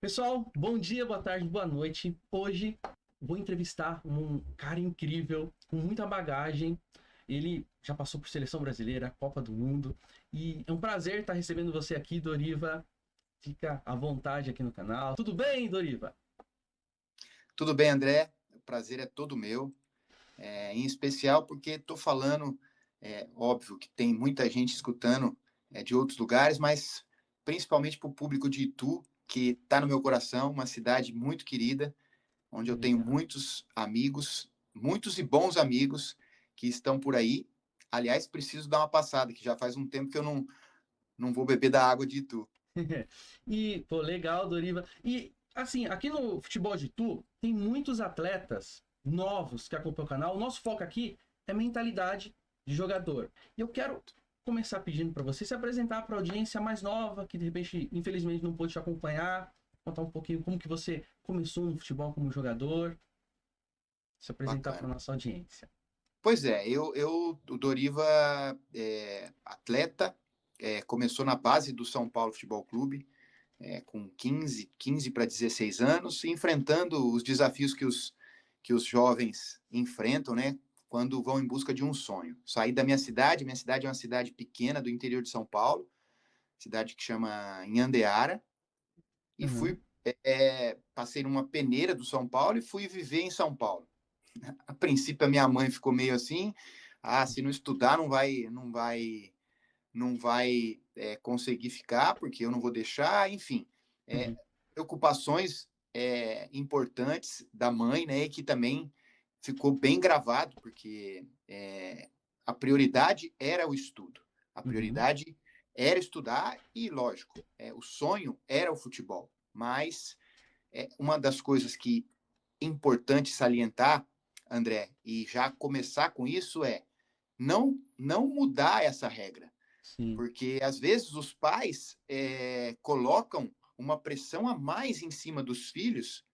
Pessoal, bom dia, boa tarde, boa noite. Hoje vou entrevistar um cara incrível, com muita bagagem. Ele já passou por Seleção Brasileira, Copa do Mundo. E é um prazer estar recebendo você aqui, Doriva. Fica à vontade aqui no canal. Tudo bem, Doriva? Tudo bem, André? O prazer é todo meu, em especial porque estou falando, óbvio que tem muita gente escutando de outros lugares, mas principalmente para o público de Itu, que está no meu coração, uma cidade muito querida, onde eu tenho Legal. muitos amigos, muitos e bons amigos que estão por aí. Aliás, preciso dar uma passada, que já faz um tempo que eu não vou beber da água de Itu. E, pô, legal, Doriva. E, assim, aqui no Futebol de Tu, tem muitos atletas novos que acompanham o canal. O nosso foco aqui é mentalidade de jogador. E eu quero começar pedindo para você se apresentar para a audiência mais nova, que de repente, infelizmente, não pôde te acompanhar. Contar um pouquinho como que você começou no futebol como jogador. Se apresentar para Bacana. nossa audiência. Pois é, o Doriva atleta, começou na base do São Paulo Futebol Clube, com 15 para 16 anos, enfrentando os desafios que os jovens enfrentam, né? Quando vão em busca de um sonho. Saí da minha cidade é uma cidade pequena do interior de São Paulo, cidade que chama Inhandeara, e Uhum. passei numa peneira do São Paulo e fui viver em São Paulo. A princípio a minha mãe ficou meio assim, se não estudar não vai conseguir ficar, porque eu não vou deixar, enfim. É, Uhum. preocupações importantes da mãe, né, e que também ficou bem gravado, porque a prioridade era o estudo, a Uhum. prioridade era estudar e, lógico, o sonho era o futebol. Mas uma das coisas que é importante salientar, André, e já começar com isso não mudar essa regra, Sim. porque às vezes os pais colocam uma pressão a mais em cima dos filhos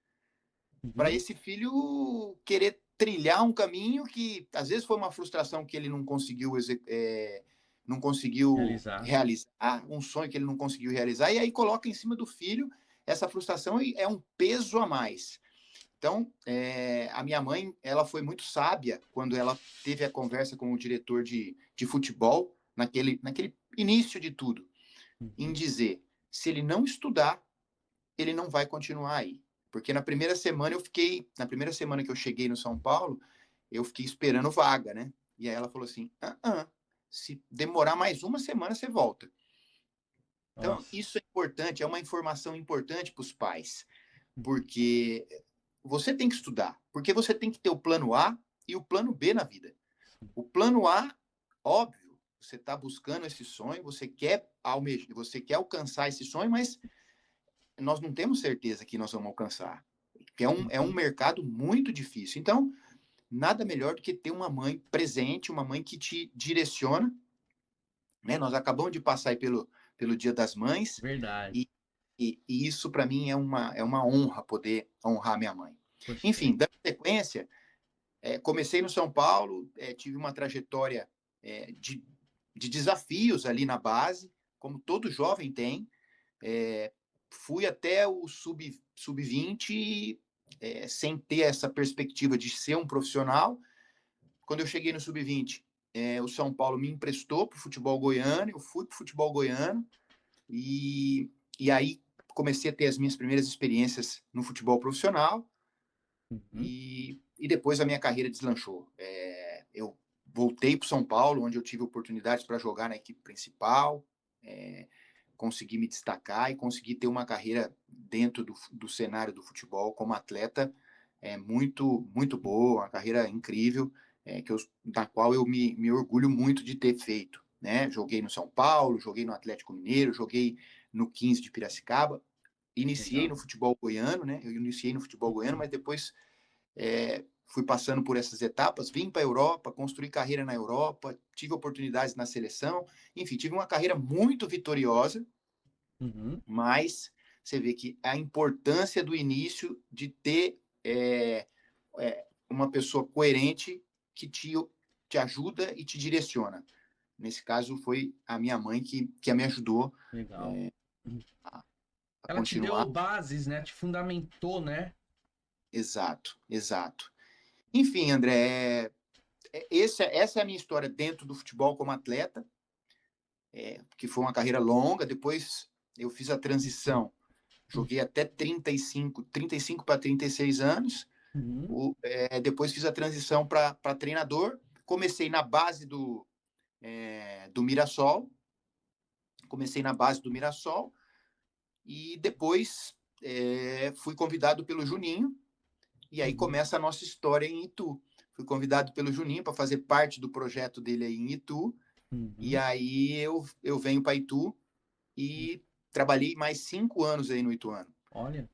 para Uhum. esse filho querer trilhar um caminho que às vezes foi uma frustração que ele não conseguiu Realizar. realizar, um sonho que ele não conseguiu realizar, e aí coloca em cima do filho essa frustração e é um peso a mais. Então, a minha mãe, ela foi muito sábia quando ela teve a conversa com o diretor de futebol, naquele início de tudo, em Uhum. dizer, se ele não estudar, ele não vai continuar aí. Porque na primeira semana que eu cheguei no São Paulo, eu fiquei esperando vaga, né? E aí ela falou assim, se demorar mais uma semana, você volta. Então, Nossa. isso é importante, é uma informação importante para os pais, porque você tem que estudar, porque você tem que ter o plano A e o plano B na vida. O plano A, óbvio, você está buscando esse sonho, você quer alcançar esse sonho, mas nós não temos certeza que nós vamos alcançar. É um Uhum. mercado muito difícil. Então, nada melhor do que ter uma mãe presente, uma mãe que te direciona. Né? Nós acabamos de passar aí pelo Dia das Mães, Verdade. e, e isso, para mim, é uma honra poder honrar minha mãe. Poxa, que Enfim, legal. dando sequência, comecei no São Paulo, tive uma trajetória de desafios ali na base, como todo jovem tem. É, fui até o sub-20 sem ter essa perspectiva de ser um profissional. Quando eu cheguei no sub-20, o São Paulo me emprestou para o futebol goiano, eu fui para o futebol goiano e aí comecei a ter as minhas primeiras experiências no futebol profissional. Uhum. E depois a minha carreira deslanchou. Eu voltei para São Paulo, onde eu tive oportunidades para jogar na equipe principal, é, consegui me destacar e consegui ter uma carreira dentro do cenário do futebol como atleta muito, muito boa, uma carreira incrível, da qual eu me orgulho muito de ter feito. Né? Joguei no São Paulo, joguei no Atlético Mineiro, joguei no 15 de Piracicaba, iniciei Legal. no futebol goiano, né? Eu iniciei no futebol goiano, Uhum. mas depois fui passando por essas etapas, vim para a Europa, construí carreira na Europa, tive oportunidades na seleção, enfim, tive uma carreira muito vitoriosa, Uhum. mas você vê que a importância do início de ter uma pessoa coerente que te ajuda e te direciona. Nesse caso, foi a minha mãe que me ajudou Legal. Uhum. Ela te deu continuar. bases, né? Te fundamentou, né? Exato, exato. Enfim, André, essa é a minha história dentro do futebol como atleta, que foi uma carreira longa. Depois eu fiz a transição, joguei até 35 para 36 anos. Uhum. Depois fiz a transição para treinador. Comecei na base do Mirassol. Comecei na base do Mirassol e depois fui convidado pelo Juninho. E aí Uhum. começa a nossa história em Itu. Fui convidado pelo Juninho para fazer parte do projeto dele aí em Itu. E Uhum. aí eu venho para Itu e trabalhei mais 5 anos aí no Ituano. Olha.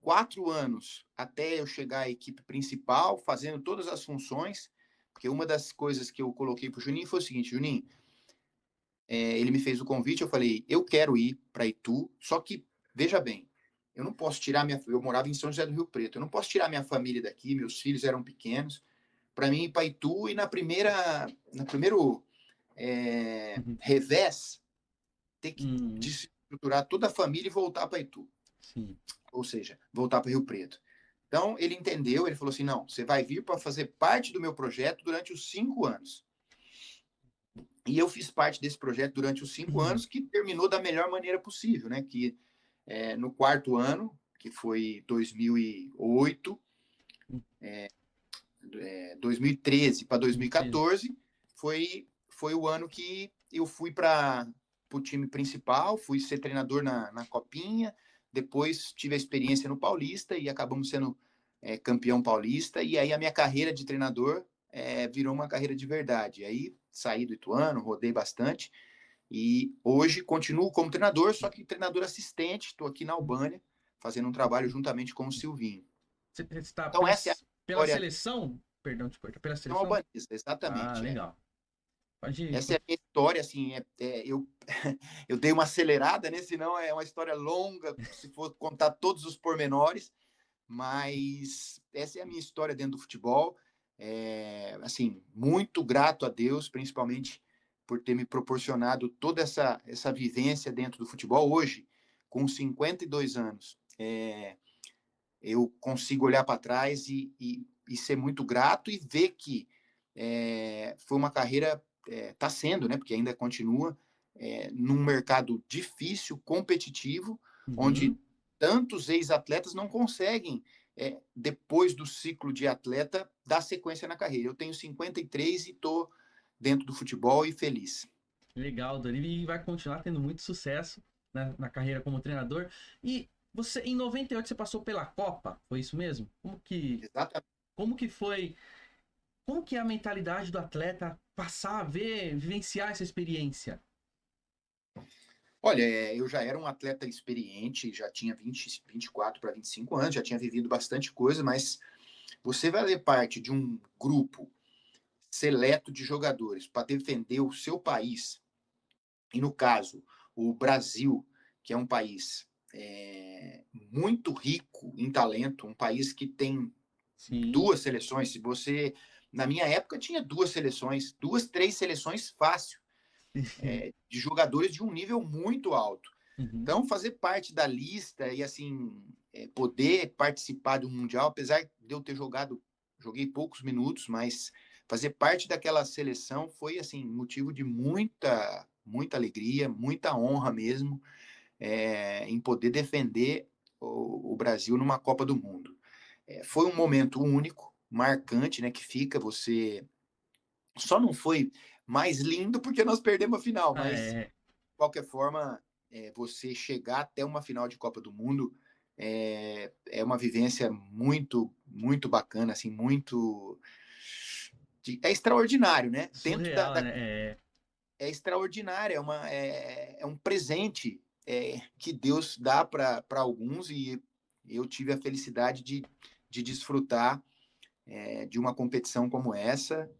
4 anos até eu chegar à equipe principal, fazendo todas as funções, porque uma das coisas que eu coloquei para o Juninho foi o seguinte: Juninho, ele me fez o convite, eu falei, eu quero ir para Itu, só que, veja bem, eu não posso tirar eu morava em São José do Rio Preto, eu não posso tirar minha família daqui, meus filhos eram pequenos, para mim ir para Itu e no primeiro Uhum. revés, ter que Uhum. desestruturar toda a família e voltar para Itu. Sim. Ou seja, voltar para Rio Preto. Então, ele entendeu, ele falou assim, não, você vai vir para fazer parte do meu projeto durante os 5 anos. E eu fiz parte desse projeto durante os 5 anos, Uhum. que terminou da melhor maneira possível, né? Que no quarto ano, que foi 2008, 2013 para 2014, foi o ano que eu fui para o time principal, fui ser treinador na Copinha, depois tive a experiência no Paulista e acabamos sendo campeão paulista, e aí a minha carreira de treinador virou uma carreira de verdade. Aí saí do Ituano, rodei bastante, e hoje continuo como treinador, só que treinador assistente, estou aqui na Albânia, fazendo um trabalho juntamente com o Silvinho. Você está Então essa é a pela história seleção? Perdão, te cortar. Pela não seleção? albanesa, Ah, exatamente. legal. Pode. Essa é a minha história, assim, eu dei uma acelerada, né? Senão é uma história longa, se for contar todos os pormenores, mas essa é a minha história dentro do futebol. Assim, muito grato a Deus, principalmente por ter me proporcionado toda essa vivência dentro do futebol. Hoje, com 52 anos, eu consigo olhar para trás e ser muito grato e ver que foi uma carreira, está sendo, né? Porque ainda continua, num mercado difícil, competitivo, onde Uhum. tantos ex-atletas não conseguem, depois do ciclo de atleta, dar sequência na carreira. Eu tenho 53 e estou dentro do futebol e feliz. Legal, Dorival. E vai continuar tendo muito sucesso na carreira como treinador. E você, em 98, você passou pela Copa, foi isso mesmo? Exatamente. Como que foi? Como que é a mentalidade do atleta passar a ver, vivenciar essa experiência? Olha, eu já era um atleta experiente, já tinha 24 para 25 anos, já tinha vivido bastante coisa, mas você vai fazer parte de um grupo seleto de jogadores para defender o seu país, e no caso, o Brasil, que é um país muito rico em talento, um país que tem Sim. 2 seleções. Se você, na minha época, tinha 2 seleções, 3 seleções fácil, de jogadores de um nível muito alto. Uhum. Então, fazer parte da lista e assim poder participar do Mundial, apesar de eu ter joguei poucos minutos, mas fazer parte daquela seleção foi assim motivo de muita alegria, muita honra mesmo, em poder defender o Brasil numa Copa do Mundo. Foi um momento único, marcante, né? Que fica você. Só não foi mais lindo porque nós perdemos a final, Ah, mas qualquer forma, você chegar até uma final de Copa do Mundo é uma vivência muito bacana, assim, é extraordinário, né? Dentro surreal, né? é extraordinário, é um presente que Deus dá para alguns, e eu tive a felicidade de desfrutar de uma competição como essa.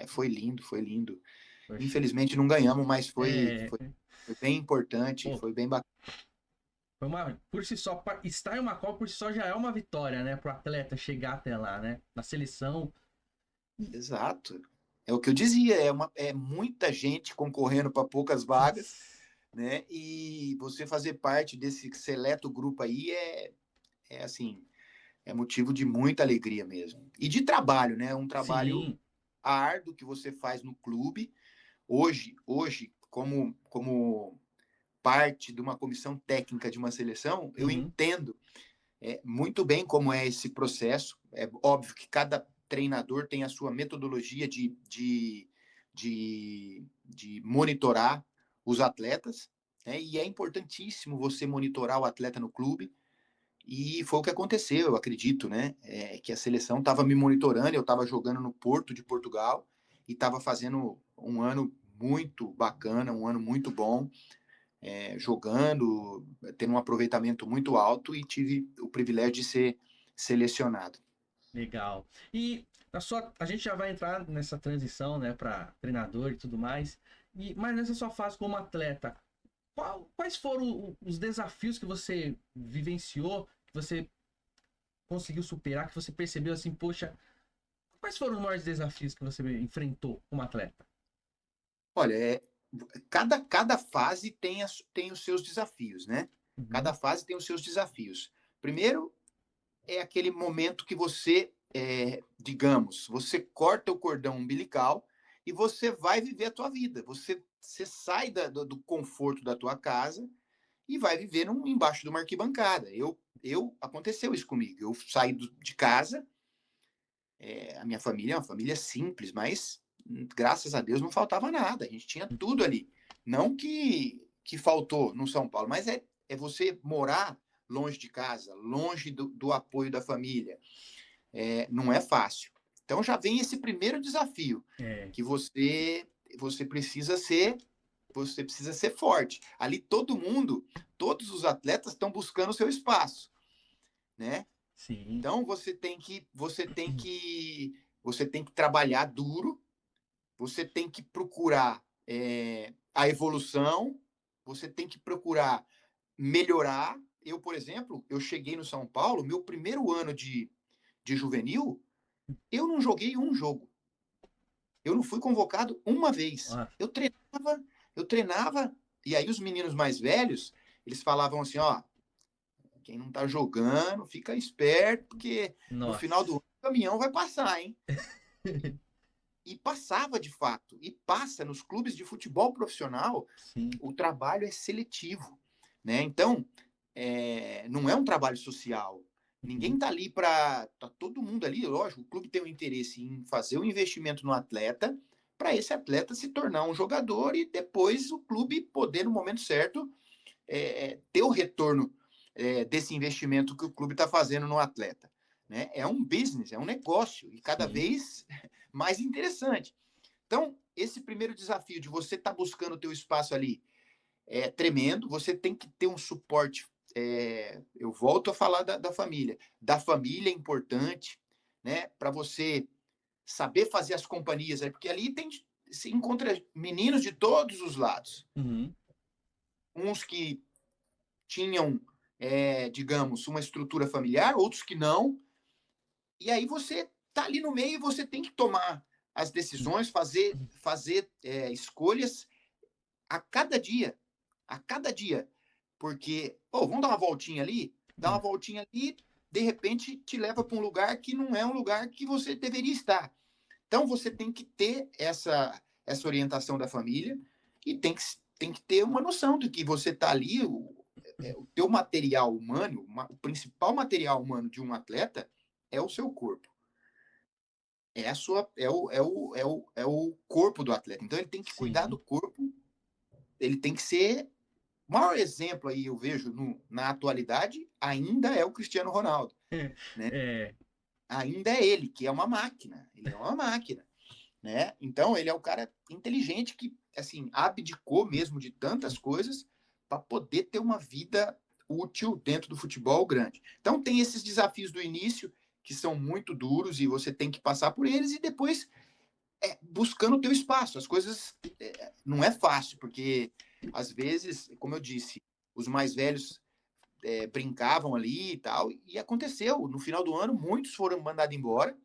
Foi lindo, foi lindo. Poxa. Infelizmente não ganhamos, mas É, foi bem importante, pô, foi bem bacana. foi por si só, estar em uma Copa por si só já é uma vitória, né? Pro atleta chegar até lá, né? Na seleção. Exato. É o que eu dizia, é muita gente concorrendo para poucas vagas, né? E você fazer parte desse seleto grupo aí assim, é motivo de muita alegria mesmo. E de trabalho, né? Um trabalho Sim. árduo que você faz no clube. Hoje como parte de uma comissão técnica de uma seleção, eu Uhum. entendo muito bem como é esse processo. É óbvio que cada treinador tem a sua metodologia de monitorar os atletas, né? E é importantíssimo você monitorar o atleta no clube. E foi o que aconteceu, eu acredito, né? Que a seleção estava me monitorando, eu estava jogando no Porto de Portugal e estava fazendo um ano muito bacana, um ano muito bom, jogando, tendo um aproveitamento muito alto e tive o privilégio de ser selecionado. Legal. E a gente já vai entrar nessa transição, né, para treinador e tudo mais. Mas nessa sua fase como atleta, quais foram os desafios que você vivenciou, que você conseguiu superar, que você percebeu assim, poxa, quais foram os maiores desafios que você enfrentou como atleta? Olha, cada fase tem os seus desafios, né? Cada Uhum. fase tem os seus desafios. Primeiro, é aquele momento que você, digamos, você corta o cordão umbilical e você vai viver a tua vida. Você sai do conforto da tua casa e vai viver embaixo de uma arquibancada. Aconteceu isso comigo. Eu saí de casa, a minha família é uma família simples, mas graças a Deus não faltava nada. A gente tinha tudo ali. Não que faltou no São Paulo, mas é você morar longe de casa, longe do apoio da família, não é fácil. Então já vem esse primeiro desafio, É, que você precisa ser você precisa ser forte. Ali todos os atletas estão buscando o seu espaço, né? sim. Então você tem que trabalhar duro, você tem que procurar a evolução, você tem que procurar melhorar. Eu, por exemplo, eu cheguei no São Paulo, meu primeiro ano de juvenil, eu não joguei um jogo. Eu não fui convocado uma vez. Ah, Eu treinava, e aí os meninos mais velhos, eles falavam assim, ó, quem não tá jogando, fica esperto, porque no final do nossa. ano o caminhão vai passar, hein? E passava de fato, e passa nos clubes de futebol profissional, Sim. o trabalho é seletivo, né? Então, não é um trabalho social. Ninguém Uhum. está ali tá todo mundo ali, lógico, o clube tem um interesse em fazer o investimento no atleta, para esse atleta se tornar um jogador e depois o clube poder, no momento certo, ter o retorno desse investimento que o clube está fazendo no atleta. Né? É um business, é um negócio, e cada Sim. vez mais interessante. Então, esse primeiro desafio de você estar buscando o teu espaço ali é tremendo, você tem que ter um suporte. Eu volto a falar da família. Da família é importante, né? Para você saber fazer as companhias, porque ali se encontra meninos de todos os lados. Uhum. Uns que tinham, digamos, uma estrutura familiar, outros que não. E aí você tá ali no meio e você tem que tomar as decisões, fazer escolhas a cada dia, a cada dia. Porque, pô, vamos dar uma voltinha ali? Dar uma É, voltinha ali, de repente te leva para um lugar que não é um lugar que você deveria estar. Então você tem que ter essa orientação da família e tem que ter uma noção de que você está ali, o teu material humano, o principal material humano de um atleta é o seu corpo. É a sua, é o corpo do atleta. Então ele tem que cuidar do sim. corpo, ele tem que ser. O maior exemplo aí eu vejo na atualidade ainda é o Cristiano Ronaldo, né? É, Ainda é ele, que é uma máquina. Ele é uma máquina, né? Então ele é o cara inteligente que assim abdicou mesmo de tantas coisas para poder ter uma vida útil dentro do futebol grande. Então tem esses desafios do início que são muito duros e você tem que passar por eles e depois buscando o teu espaço. As coisas não é fácil porque às vezes, como eu disse, os mais velhos brincavam ali e tal e aconteceu. No final do ano muitos foram mandados embora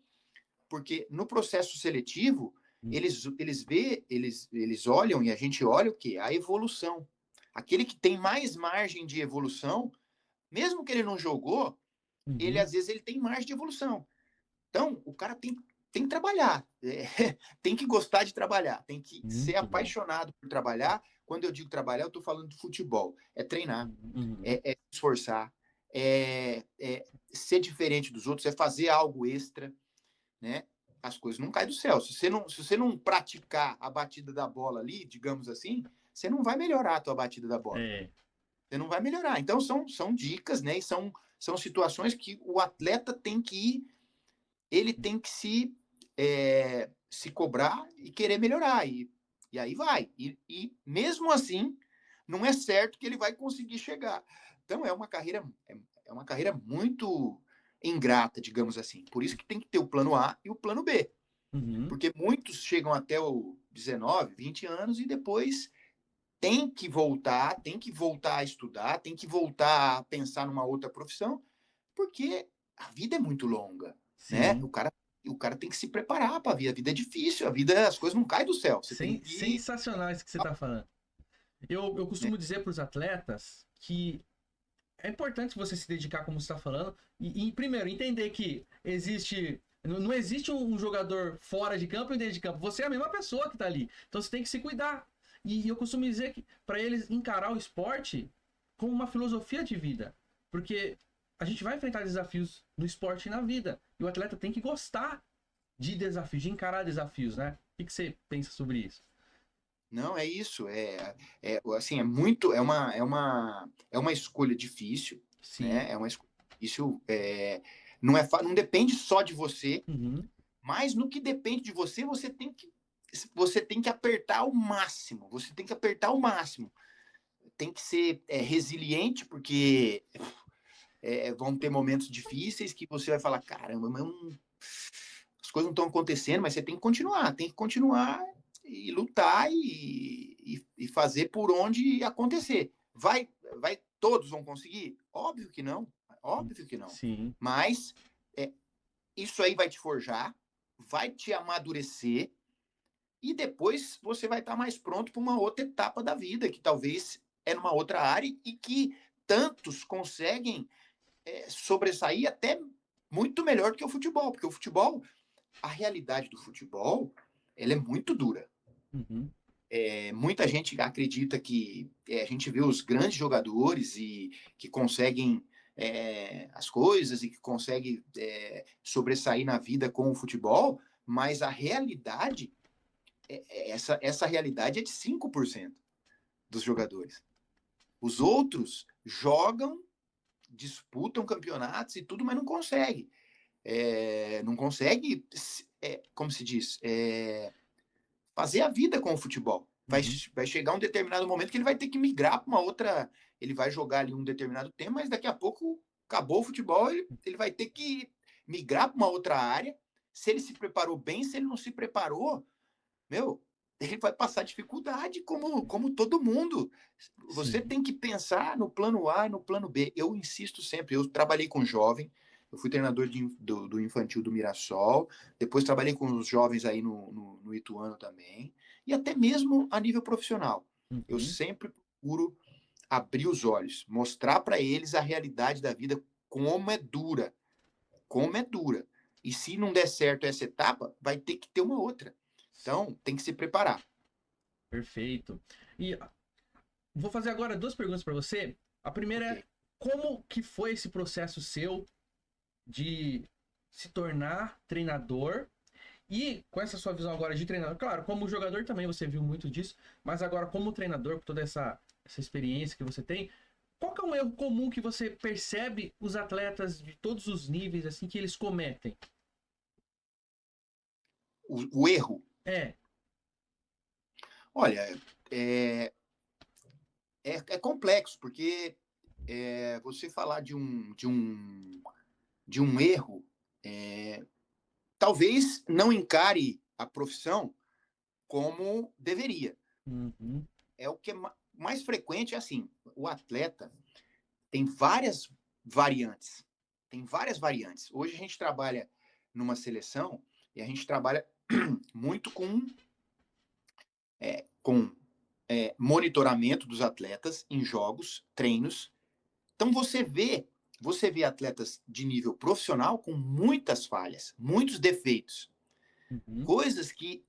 porque no processo seletivo eles olham e a gente olha o quê? A evolução. Aquele que tem mais margem de evolução, mesmo que ele não jogou, ele Uhum. às vezes ele tem margem de evolução. Então, o cara tem que trabalhar, tem que gostar de trabalhar, tem que ser Muito bom. apaixonado por trabalhar. Quando eu digo trabalhar, eu estou falando de futebol. É treinar, Uhum. é se esforçar, é ser diferente dos outros, é fazer algo extra, né? As coisas não caem do céu. Se você não praticar a batida da bola ali, digamos assim, você não vai melhorar a tua batida da bola. É. Você não vai melhorar. Então, são dicas, né? E são situações que o atleta tem que ir, ele tem que se cobrar e querer melhorar. E aí vai. E mesmo assim, não é certo que ele vai conseguir chegar. Então, é uma carreira muito ingrata, digamos assim. Por isso que tem que ter o plano A e o plano B. Uhum. Porque muitos chegam até o 19, 20 anos e depois tem que voltar a estudar, tem que voltar a pensar numa outra profissão, porque a vida é muito longa, né? Sim. O cara tem que se preparar para a vida. A vida é difícil, a vida, as coisas não caem do céu. Você tem que, Sensacional isso que você está falando. Eu né? costumo dizer para os atletas que é importante você se dedicar, como você está falando, e, primeiro, entender que existe. Não existe um jogador fora de campo e dentro de campo. Você é a mesma pessoa que está ali. Então você tem que se cuidar. E eu costumo dizer que para eles encarar o esporte como uma filosofia de vida. Porque a gente vai enfrentar desafios no esporte e na vida. E o atleta tem que gostar de desafios, de encarar desafios, né? O que você pensa sobre isso? Não, é isso. Assim, é muito, é uma escolha difícil, Sim. né? É uma escolha difícil. Não depende só de você, Uhum. mas no que depende de você, você tem que apertar o máximo. Você tem que apertar o máximo. Tem que ser resiliente, porque vão ter momentos difíceis que você vai falar, caramba, mas as coisas não estão acontecendo, mas você tem que continuar e lutar e fazer por onde acontecer. Todos vão conseguir? Óbvio que não. Sim. Mas é, isso aí vai te forjar, vai te amadurecer e depois você vai estar mais pronto para uma outra etapa da vida, que talvez é numa outra área e que tantos conseguem sobressair até muito melhor do que o futebol, porque o futebol, a realidade do futebol, ela é muito dura. Uhum. Muita gente acredita que a gente vê os grandes jogadores e que conseguem as coisas e que conseguem sobressair na vida com o futebol, mas a realidade, essa realidade é de 5% dos jogadores. Os outros jogam, disputam campeonatos e tudo, mas não conseguem. Não consegue, como se diz, fazer a vida com o futebol. Uhum. Vai chegar um determinado momento que ele vai ter que migrar para uma outra. Ele vai jogar ali um determinado tempo, mas daqui a pouco acabou o futebol, ele vai ter que migrar para uma outra área. Se ele se preparou bem, se ele não se preparou, meu, ele vai passar dificuldade como todo mundo. Você Sim. tem que pensar no plano A e no plano B. Eu insisto sempre, eu trabalhei com jovem, eu fui treinador do infantil do Mirassol, depois trabalhei com os jovens aí no Ituano também, e até mesmo a nível profissional. Eu Uhum. sempre procuro abrir os olhos, mostrar para eles a realidade da vida, como é dura, como é dura. E se não der certo essa etapa, vai ter que ter uma outra. Então, tem que se preparar. Perfeito. E vou fazer agora duas perguntas para você. A primeira Ok. é como que foi esse processo seu de se tornar treinador e com essa sua visão agora de treinador, claro, como jogador também você viu muito disso, mas agora como treinador, com toda essa experiência que você tem, qual que é um erro comum que você percebe os atletas de todos os níveis assim que eles cometem? O erro, É. olha, é, é complexo, porque você falar de um erro, é, talvez não encare a profissão como deveria. Uhum. É o que é mais frequente, é assim, o atleta tem várias variantes. Tem várias variantes. Hoje a gente trabalha numa seleção e a gente trabalha muito com monitoramento dos atletas em jogos, treinos. Então você vê atletas de nível profissional com muitas falhas, muitos defeitos, Uhum. coisas que,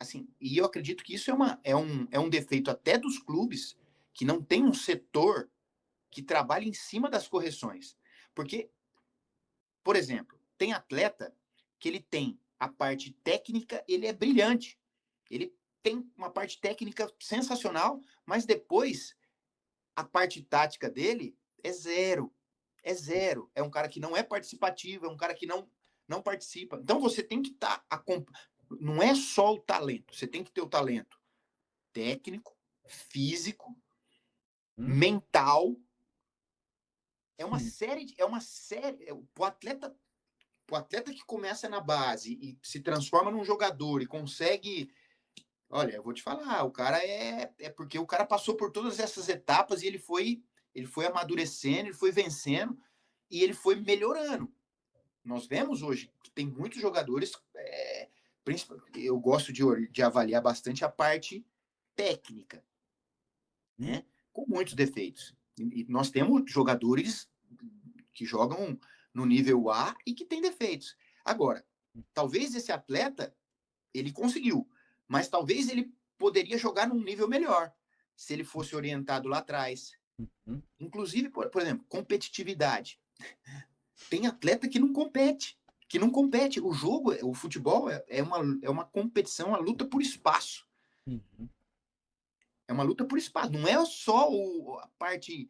assim, e eu acredito que isso é um defeito até dos clubes que não tem um setor que trabalha em cima das correções. Porque, por exemplo, tem atleta que ele tem a parte técnica, ele é brilhante. Ele tem uma parte técnica sensacional, mas depois a parte tática dele é zero. É zero. É um cara que não é participativo, é um cara que não participa. Então você tem que estar. Não é só o talento, você tem que ter o talento técnico, físico, Hum. mental. É uma Hum. série. É uma série. O atleta que começa na base e se transforma num jogador e consegue. Olha, eu vou te falar, o cara é porque o cara passou por todas essas etapas e ele foi amadurecendo, ele foi vencendo e ele foi melhorando. Nós vemos hoje que tem muitos jogadores, eu gosto de avaliar bastante a parte técnica, Hum. né? Com muitos defeitos. E nós temos jogadores que jogam no nível A e que têm defeitos. Agora, talvez esse atleta ele conseguiu, mas talvez ele poderia jogar num nível melhor se ele fosse orientado lá atrás. Uhum. Inclusive, por exemplo, competitividade. Tem atleta que não compete, que não compete. O jogo, o futebol é uma competição, uma luta por espaço. Uhum. É uma luta por espaço. Não é só a parte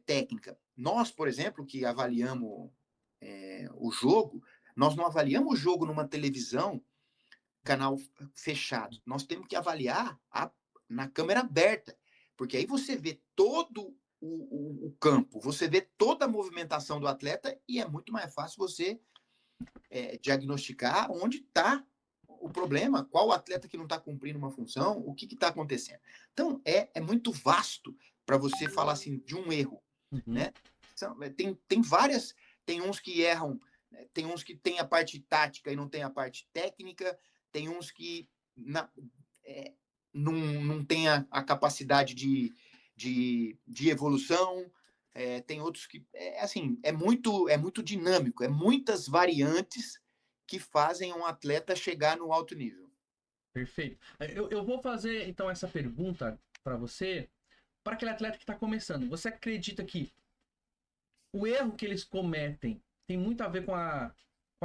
técnica. Nós, por exemplo, que avaliamos o jogo, nós não avaliamos o jogo numa televisão canal fechado. Nós temos que avaliar na câmera aberta, porque aí você vê todo o campo, você vê toda a movimentação do atleta e é muito mais fácil você diagnosticar onde está o problema, qual atleta que não está cumprindo uma função, o que está acontecendo. Então, é muito vasto para você falar assim de um erro. Uhum. Né? Tem várias, tem uns que erram, tem uns que tem a parte tática e não tem a parte técnica, tem uns que não tem a capacidade de evolução, tem outros que, assim, é muito dinâmico, é muitas variantes que fazem um atleta chegar no alto nível. Perfeito. Eu vou fazer então essa pergunta para você, para aquele atleta que está começando. Você acredita que o erro que eles cometem tem muito a ver com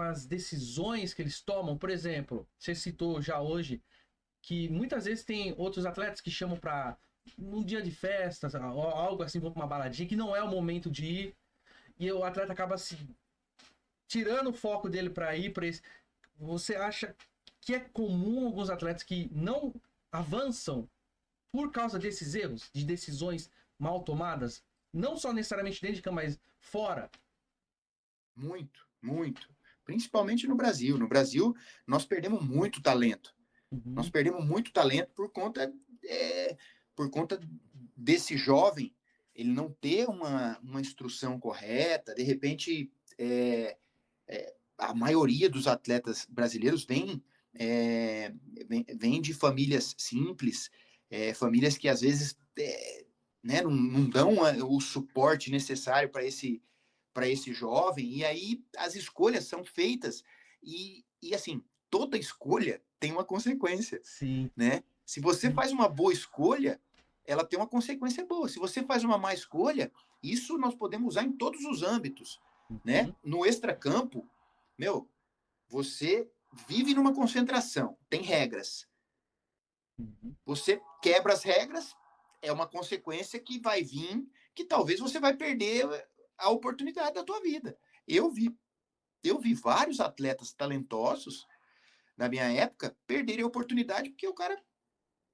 as decisões que eles tomam? Por exemplo, você citou já hoje que muitas vezes tem outros atletas que chamam para um dia de festa, algo assim, vão para uma baladinha, que não é o momento de ir, e o atleta acaba se tirando o foco dele para ir para esse. Você acha que é comum alguns atletas que não avançam por causa desses erros, de decisões mal tomadas? Não só necessariamente dentro de campo, mas fora. Muito, muito. Principalmente no Brasil. No Brasil, nós perdemos muito talento. Nós Uhum. perdemos muito talento por conta desse jovem ele não ter uma instrução correta. De repente, a maioria dos atletas brasileiros vem de famílias simples, famílias que às vezes né, não dão o suporte necessário para esse jovem, e aí as escolhas são feitas, e assim, toda escolha tem uma consequência, Sim. né? Se você faz uma boa escolha, ela tem uma consequência boa. Se você faz uma má escolha, isso nós podemos usar em todos os âmbitos, né? Uhum. No extracampo, meu, você vive numa concentração, tem regras. Uhum. Você quebra as regras, é uma consequência que vai vir, que talvez você vai perder a oportunidade da tua vida. Eu vi vários atletas talentosos na minha época perderem a oportunidade porque o cara,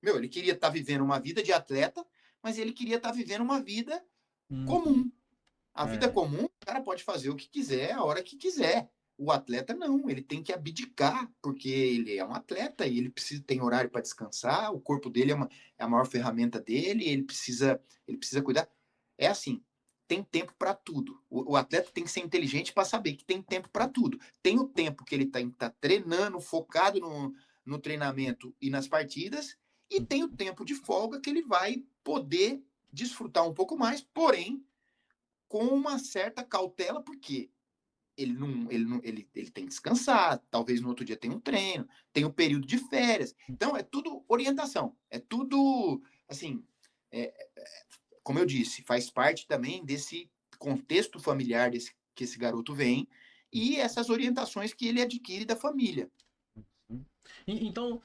meu, ele queria estar vivendo uma vida de atleta, mas ele queria estar vivendo uma vida Uhum. comum. A vida É. comum, o cara pode fazer o que quiser, a hora que quiser. O atleta não, ele tem que abdicar, porque ele é um atleta e ele precisa tem horário para descansar, o corpo dele é a maior ferramenta dele, ele precisa cuidar. É assim, tem tempo para tudo. O atleta tem que ser inteligente para saber que tem tempo para tudo. Tem o tempo que ele tá treinando, focado no treinamento e nas partidas, e tem o tempo de folga que ele vai poder desfrutar um pouco mais, porém, com uma certa cautela, porque ele tem que descansar, talvez no outro dia tenha um treino, tem o período de férias. Então, é tudo orientação, é tudo, assim, é, como eu disse, faz parte também desse contexto familiar que esse garoto vem e essas orientações que ele adquire da família. Então,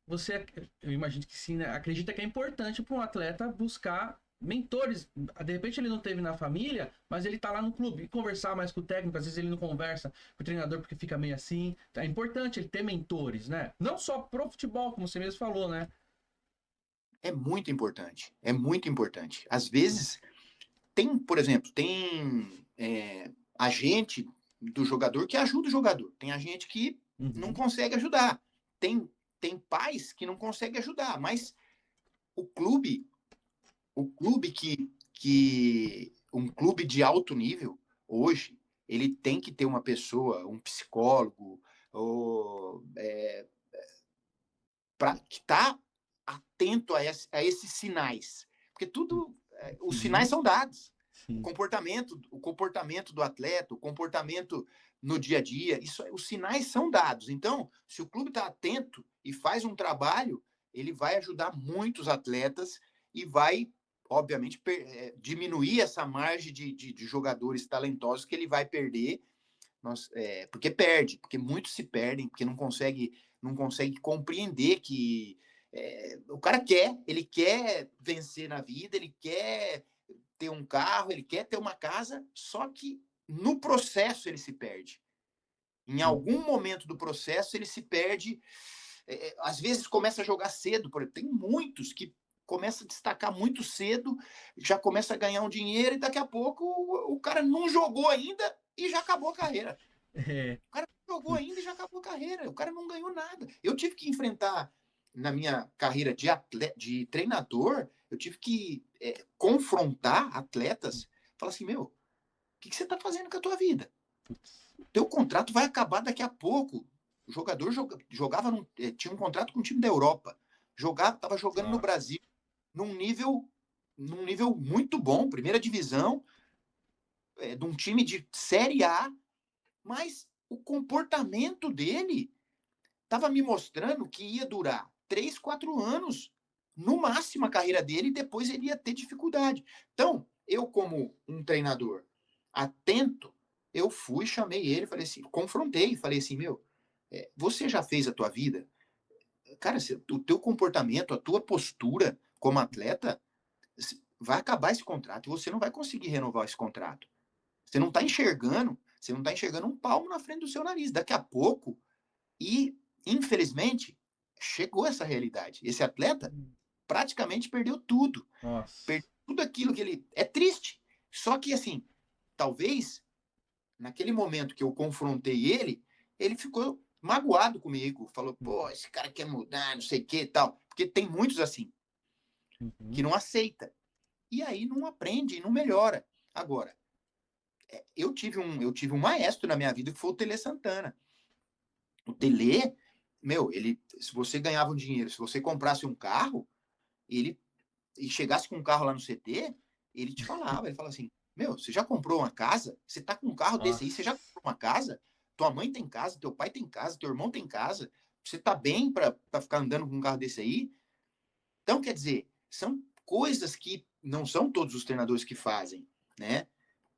você, eu imagino que sim, né? Acredita que é importante para um atleta buscar mentores. De repente ele não teve na família, mas ele tá lá no clube e conversar mais com o técnico. Às vezes ele não conversa com o treinador porque fica meio assim. É importante ele ter mentores, né? Não só pro futebol, como você mesmo falou, né? É muito importante, é muito importante. Às vezes, tem, por exemplo, tem agente do jogador que ajuda o jogador, tem agente que não Uhum. consegue ajudar, tem, tem pais que não conseguem ajudar, mas o clube, um clube de alto nível, hoje, ele tem que ter uma pessoa, um psicólogo, ou, que está atento a esses sinais. Porque tudo, os sinais Uhum. são dados. Sim. O comportamento do atleta, o comportamento no dia a dia, os sinais são dados. Então, se o clube está atento e faz um trabalho, ele vai ajudar muitos atletas e vai, obviamente, diminuir essa margem de jogadores talentosos que ele vai perder, porque muitos se perdem, porque não consegue compreender que o cara ele quer vencer na vida, ele quer ter um carro, ele quer ter uma casa, só que no processo ele se perde. Em algum momento do processo ele se perde. Às vezes começa a jogar cedo, por exemplo, tem muitos que começa a destacar muito cedo, já começa a ganhar um dinheiro e daqui a pouco o cara não jogou ainda e já acabou a carreira. É. O cara não jogou ainda e já acabou a carreira. O cara não ganhou nada. Eu tive que enfrentar, na minha carreira de treinador, eu tive que confrontar atletas. Falar assim, meu, o que você está fazendo com a tua vida? Putz. O teu contrato vai acabar daqui a pouco. O jogador jogava, tinha um contrato com um time da Europa. Estava jogando no Nossa. Brasil num nível, num nível muito bom, primeira divisão, de um time de Série A, mas o comportamento dele estava me mostrando que ia durar 3, 4 anos, no máximo, a carreira dele, e depois ele ia ter dificuldade. Então, eu, como um treinador atento, eu fui, chamei ele, falei assim, confrontei, falei assim, meu, você já fez a tua vida? Cara, o teu comportamento, a tua postura como atleta, vai acabar esse contrato e você não vai conseguir renovar esse contrato. Você não está enxergando um palmo na frente do seu nariz. Daqui a pouco, e, infelizmente, chegou essa realidade. Esse atleta praticamente perdeu tudo. Nossa. Perdeu tudo aquilo que ele. É triste. Só que, assim, talvez, naquele momento que eu confrontei ele ficou magoado comigo. Falou, pô, esse cara quer mudar, não sei o que e tal. Porque tem muitos assim, que Uhum. não aceita. E aí não aprende e não melhora. Agora, eu tive um maestro na minha vida que foi o Tele Santana. O Tele, meu, se você ganhava um dinheiro, se você comprasse um carro, ele e chegasse com um carro lá no CT, ele falava assim, meu, você já comprou uma casa? Você tá com um carro desse aí, você já Nossa. comprou uma casa? Tua mãe tem casa, teu pai tem casa, teu irmão tem casa, você tá bem para ficar andando com um carro desse aí? Então, quer dizer, são coisas que não são todos os treinadores que fazem, né?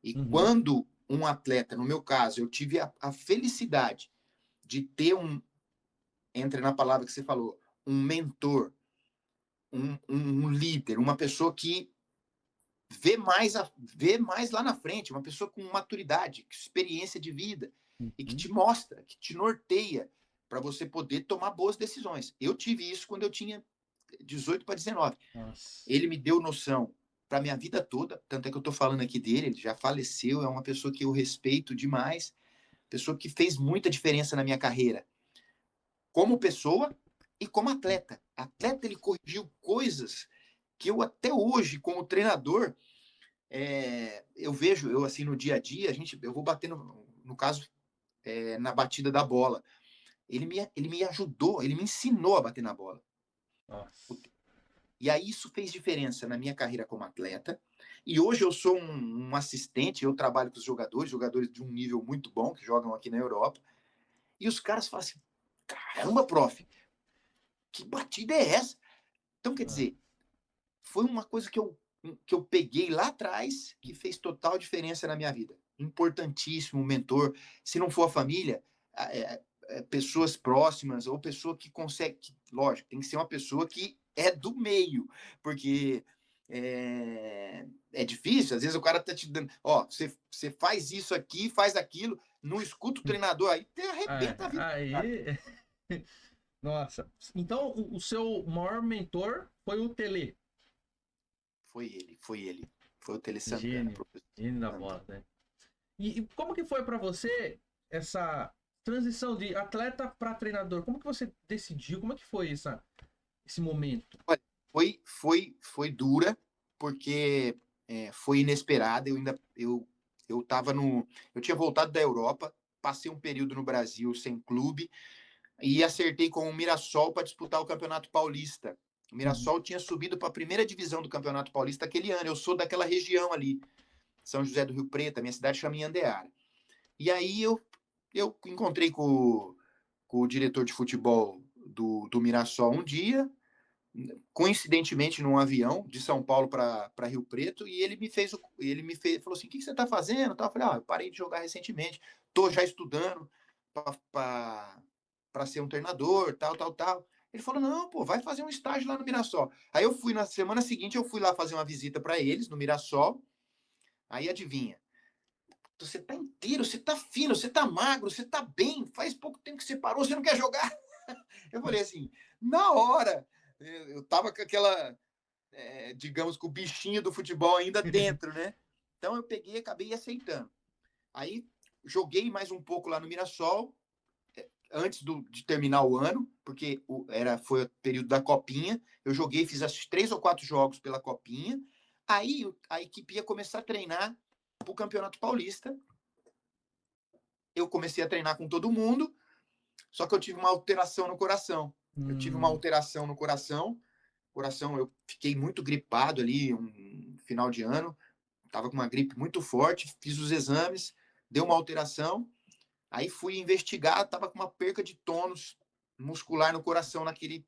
E Uhum. quando um atleta, no meu caso, eu tive a felicidade de ter entra na palavra que você falou, um mentor, um líder, uma pessoa que vê mais lá na frente, uma pessoa com maturidade, experiência de vida, e que Uhum. te mostra, que te norteia para você poder tomar boas decisões. Eu tive isso quando eu tinha 18 para 19. Nossa. Ele me deu noção para minha vida toda, tanto é que eu estou falando aqui dele, ele já faleceu, é uma pessoa que eu respeito demais, pessoa que fez muita diferença na minha carreira, como pessoa e como atleta. Atleta, ele corrigiu coisas que eu até hoje, como treinador, eu vejo, eu assim, no dia a dia, eu vou bater, no caso, na batida da bola. Ele me ajudou, ele me ensinou a bater na bola. Nossa. E aí isso fez diferença na minha carreira como atleta. E hoje eu sou um assistente, eu trabalho com os jogadores de um nível muito bom, que jogam aqui na Europa. E os caras falam assim, caramba, prof, que batida é essa? Então, quer Ah, dizer, foi uma coisa que eu peguei lá atrás que fez total diferença na minha vida. Importantíssimo, mentor. Se não for a família, pessoas próximas ou pessoa que consegue. Lógico, tem que ser uma pessoa que é do meio, porque é difícil. Às vezes o cara tá te dando, ó, você faz isso aqui, faz aquilo, não escuta o treinador, aí te arrebenta a vida. aí. Nossa. Então, o seu maior mentor foi o Tele. Foi ele. Foi o Tele Santana, Gênio. professor Gênio da Santana. bola, né? E como que foi para você essa transição de atleta para treinador? Como que você decidiu? Como é que foi esse momento? Olha, foi dura, porque foi inesperada. Eu tava eu tinha voltado da Europa, passei um período no Brasil sem clube e acertei com o Mirassol para disputar o Campeonato Paulista. O Uhum. Mirassol tinha subido para a primeira divisão do Campeonato Paulista aquele ano. Eu sou daquela região ali, São José do Rio Preto, a minha cidade chama Iandeara. E aí eu encontrei com o diretor de futebol do Mirassol um dia, coincidentemente num avião de São Paulo para Rio Preto, e falou assim: o que você está fazendo? Eu falei: eu parei de jogar recentemente, estou já estudando para ser um treinador, tal. Ele falou: não, pô, vai fazer um estágio lá no Mirassol. Aí eu fui, na semana seguinte, eu fui lá fazer uma visita para eles no Mirassol. Aí adivinha, você tá inteiro, você tá fino, você tá magro, você tá bem, faz pouco tempo que você parou, você não quer jogar? Eu falei assim, na hora, eu tava com aquela, digamos, com o bichinho do futebol ainda dentro, né? Então eu peguei e acabei aceitando. Aí joguei mais um pouco lá no Mirassol, antes de terminar o ano, porque foi o período da Copinha. Eu joguei, fiz acho 3 ou 4 jogos pela Copinha. Aí a equipe ia começar a treinar para o Campeonato Paulista. Eu comecei a treinar com todo mundo, só que eu tive uma alteração no coração. Eu tive uma Hum, alteração no coração, eu fiquei muito gripado ali um final de ano, estava com uma gripe muito forte, fiz os exames, deu uma alteração, aí fui investigar, estava com uma perca de tônus muscular no coração naquele.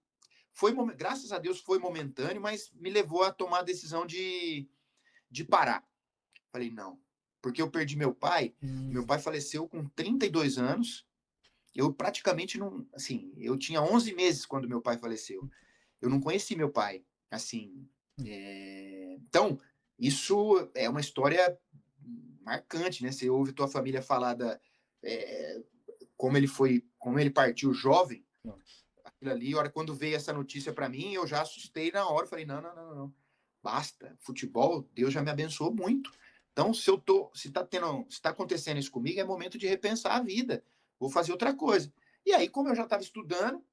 Graças a Deus foi momentâneo, mas me levou a tomar a decisão de parar. Falei, não, porque eu perdi meu hum, pai faleceu com 32 anos, eu praticamente não, assim, eu tinha 11 meses quando meu pai faleceu. Eu não conheci meu pai, assim. Então, isso é uma história marcante, né? Você ouve tua família falar é, como ele partiu jovem, nossa. aquilo ali, a hora quando veio essa notícia para mim, eu já assustei na hora, falei, não, basta, futebol, Deus já me abençoou muito. Então, se tá acontecendo isso comigo, é momento de repensar a vida, vou fazer outra coisa. E aí, como eu já estava estudando,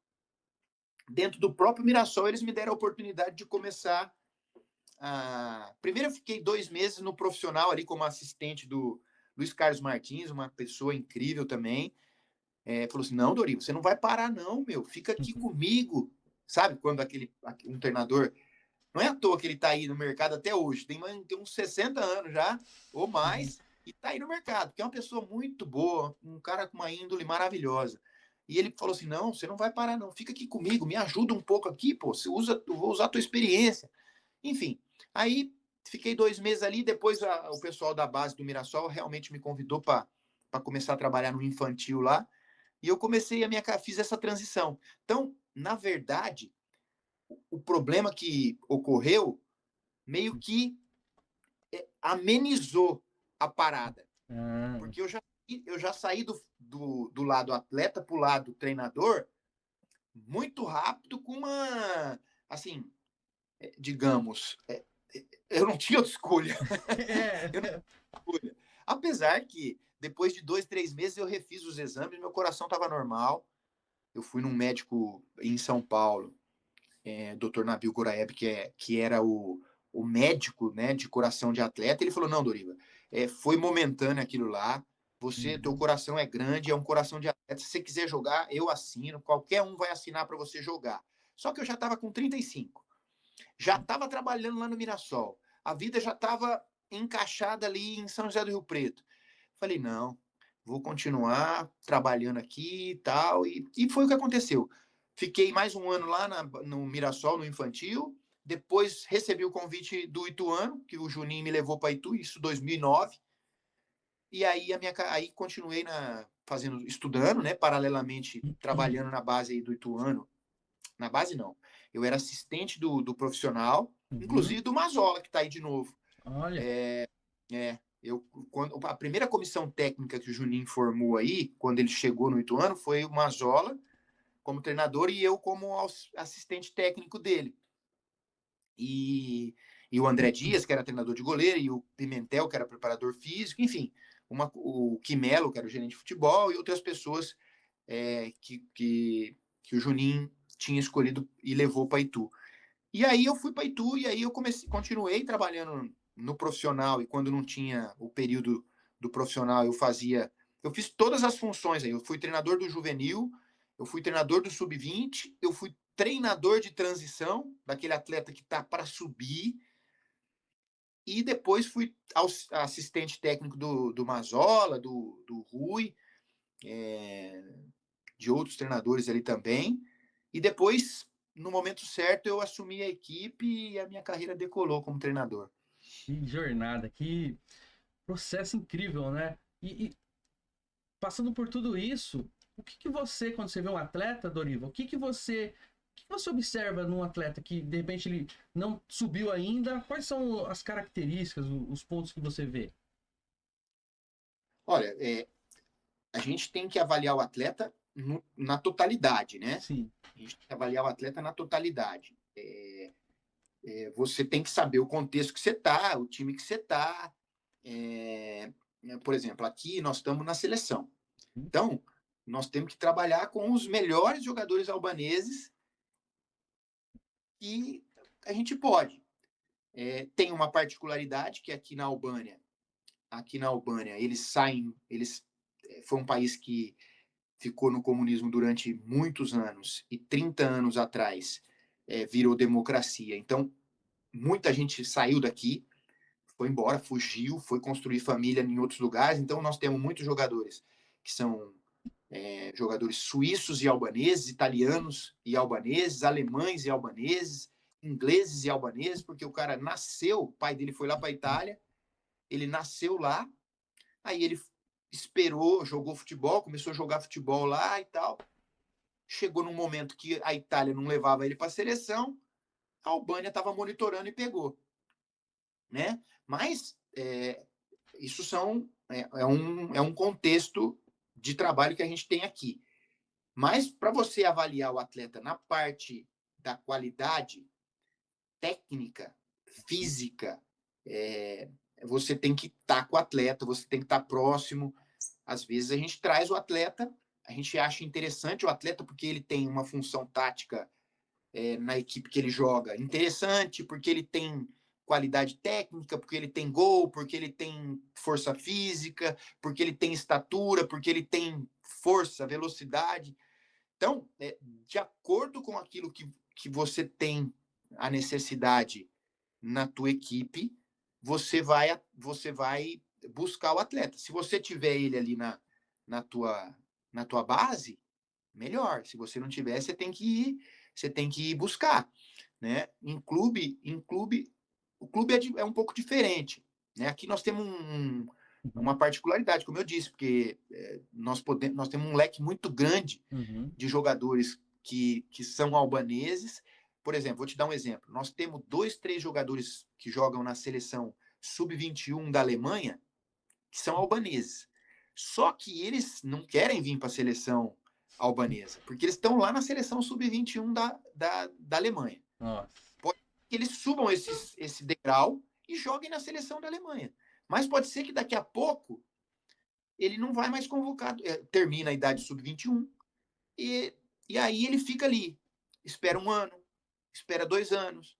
dentro do próprio Mirassol, eles me deram a oportunidade de começar primeiro eu fiquei 2 meses no profissional ali como assistente do Luiz Carlos Martins, uma pessoa incrível também. Falou assim, não, Dorival, você não vai parar não, meu, fica aqui comigo. Sabe, quando um treinador, não é à toa que ele está aí no mercado até hoje, tem uns 60 anos já, ou Uhum. mais, e está aí no mercado, porque é uma pessoa muito boa, um cara com uma índole maravilhosa. E ele falou assim, não, você não vai parar não, fica aqui comigo, me ajuda um pouco aqui, pô, eu vou usar a tua experiência. Enfim, aí fiquei 2 meses ali, depois o pessoal da base do Mirassol realmente me convidou para começar a trabalhar no infantil lá, e eu fiz essa transição. Então, na verdade, o problema que ocorreu meio que amenizou a parada, Ah, porque eu já saí do lado atleta para o lado treinador muito rápido com assim, digamos, eu não tinha outra escolha. Eu não é. tinha escolha. Apesar que depois de 2, 3 meses eu refiz os exames, meu coração estava normal. Eu fui num médico em São Paulo, Dr. Nabil Goraeb, que era o médico, né, de coração de atleta. Ele falou: não, Doriva, foi momentâneo aquilo lá. Teu Uhum. coração é grande, é um coração de atleta. Se você quiser jogar, eu assino. Qualquer um vai assinar para você jogar. Só que eu já estava com 35. Já estava trabalhando lá no Mirassol. A vida já estava encaixada ali em São José do Rio Preto. Falei, não, vou continuar trabalhando aqui e tal. E foi o que aconteceu. Fiquei mais um ano lá no Mirassol, no infantil. Depois recebi o convite do Ituano, que o Juninho me levou para Itu, isso em 2009. E aí, aí continuei estudando, né, paralelamente, trabalhando na base aí do Ituano. Na base, não. Eu era assistente do profissional, Uhum. inclusive do Mazola, que está aí de novo. Olha, Quando, a primeira comissão técnica que o Juninho formou aí, quando ele chegou no Ituano, foi o Mazola como treinador e eu como assistente técnico dele. E o André Dias, que era treinador de goleiro, e o Pimentel, que era preparador físico, enfim, o Quimelo, que era o gerente de futebol, e outras pessoas que o Juninho tinha escolhido e levou para Itu. E aí eu fui para Itu, e aí eu continuei trabalhando no profissional, e quando não tinha o período do profissional, eu fiz todas as funções aí. Eu fui treinador do juvenil, eu fui treinador do sub-20, eu fui treinador de transição, daquele atleta que está para subir, e depois fui assistente técnico do Mazola, do Rui, de outros treinadores ali também. E depois, no momento certo, eu assumi a equipe e a minha carreira decolou como treinador. que jornada, que processo incrível, né? E passando por tudo isso, o que você, quando você vê um atleta, Dorival, o que você observa num atleta que de repente ele não subiu ainda? Quais são as características, os pontos que você vê? Olha, a gente tem que avaliar o atleta na totalidade, né? Sim. A gente tem que avaliar o atleta na totalidade. Você tem que saber o contexto que você está, o time que você está. Por exemplo, aqui nós estamos na seleção. Então, nós temos que trabalhar com os melhores jogadores albaneses que a gente pode. Tem uma particularidade que aqui na Albânia, foi um país que ficou no comunismo durante muitos anos e 30 anos atrás virou democracia. Então, muita gente saiu daqui, foi embora, fugiu, foi construir família em outros lugares. Então, nós temos muitos jogadores que são jogadores suíços e albaneses, italianos e albaneses, alemães e albaneses, ingleses e albaneses, porque o cara nasceu, o pai dele foi lá para a Itália, ele nasceu lá, aí ele esperou, jogou futebol, começou a jogar futebol lá e tal. Chegou num momento que a Itália não levava ele para a seleção, a Albânia estava monitorando e pegou, né? Mas isso é um contexto de trabalho que a gente tem aqui. Mas para você avaliar o atleta na parte da qualidade técnica, física, você tem que estar com o atleta, você tem que estar próximo. Às vezes a gente traz o atleta, a gente acha interessante o atleta porque ele tem uma função tática na equipe que ele joga interessante, porque ele tem qualidade técnica, porque ele tem gol, porque ele tem força física, porque ele tem estatura, porque ele tem força, velocidade. Então, de acordo com aquilo que você tem a necessidade na tua equipe, você vai buscar o atleta. Se você tiver ele ali na tua base, melhor. Se você não tiver, você tem que ir buscar, né? O clube é um pouco diferente, né? Aqui nós temos uma particularidade, como eu disse, porque nós temos um leque muito grande Uhum. de jogadores que são albaneses. Por exemplo, vou te dar um exemplo. Nós temos 2, 3 jogadores que jogam na seleção sub-21 da Alemanha que são albaneses. Só que eles não querem vir para a seleção albanesa, porque eles estão lá na seleção sub-21 da Alemanha. Nossa. Pode ser que eles subam esse degrau e joguem na seleção da Alemanha. Mas pode ser que daqui a pouco ele não vai mais convocado, termina a idade sub-21 e aí ele fica ali, espera 1 ano, espera 2 anos